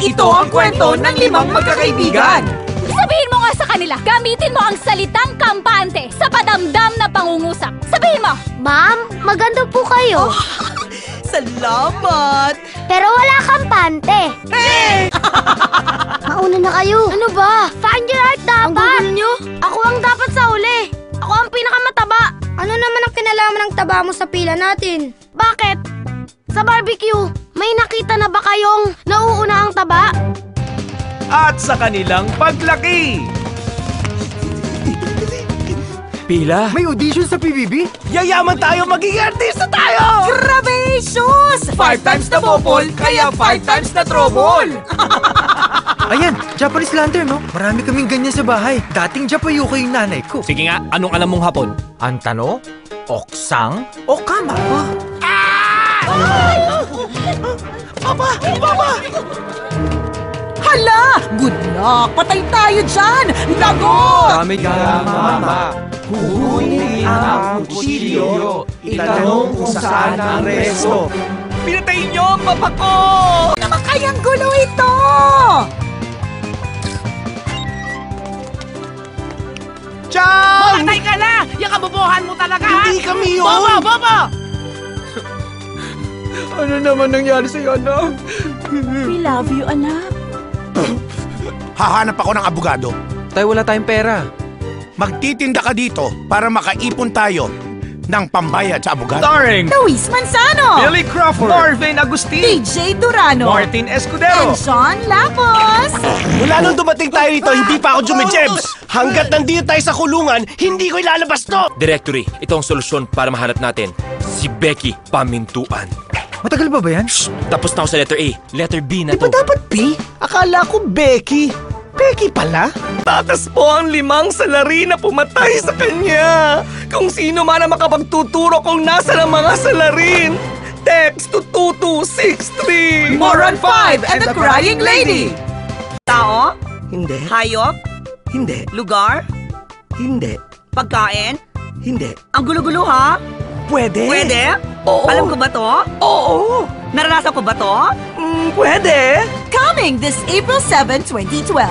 Ito ang kwento ng 5 magkakaibigan. Sabihin mo nga sa kanila, gamitin mo ang salitang kampante sa padamdam na pangungusap. Sabihin mo! Ma'am, maganda po kayo. Salamat! Pero wala kampante. Hey! Mauna na kayo. Ano ba? Find your art dapat. Ang gugulo nyo? Ako ang dapat sa uli. Ako ang pinakamataba. Ano naman ang kinalaman ng taba mo sa pila natin? Bakit? Sa barbecue, may nakita na ba kayong nauuna ang taba? At sa kanilang paglaki. Pila? May audition sa PBB? Yayaman tayo, magiging artista tayo! Grabations! 5 times na bobol, kaya 5 times na trouble! Ayan, Japanese lantern, no? Marami kaming ganyan sa bahay. Dating Japayuko yung nanay ko. Sige nga, anong alam mong hapon? Antano? Oksang? O kama? Papa! Papa! Hala! Good luck! Patay tayo dyan! Lagot! Dami ka, mama. Huhunin ang kutsilyo. Itanong kung saan ang resto. Pinatay niyo ang papa ko! Naman kayang gulo ito! Chang! Mamatay ka na! Yung kabubuhan mo talaga, ha? Hindi kami yun! Bobo! Bobo! Ano naman nangyari sa'yo, anak? We love you, anak. Hahanap ako ng abogado. Tayo, wala tayong pera. Magtitinda ka dito para makaipon tayo ng pambayad sa abogado. Starring Luis Manzano! Billy Crawford, Marvin Agustin, DJ Durano! Martin Escudero. And John Lapos! Mula nung dumating tayo rito, hindi pa ako jumijebs. Hanggat nandito tayo sa kulungan, hindi ko ilalabas to. Directory, ito ang solusyon para mahanap natin. Si Becky Pamintuan. Matagal ba yan? Shh! Tapos na ako sa letter A. Letter B na Di ba to. dapat P? Akala ko Becky. Becky pala? Tatas po ang 5 salari na pumatay sa kanya. Kung sino man ang makapagtuturo kung nasa ang mga salarin. Text to 2263. Moron 5 and the Crying Lady! Tao? Hindi. Hayop? Hindi. Lugar? Hindi. Pagkain? Hindi. Ang gulo-gulo ha? Pwede. Pwede? Oo. Alam ko ba to? Oo. Naranasan ko ba to? Pwede. Coming this April 7, 2012.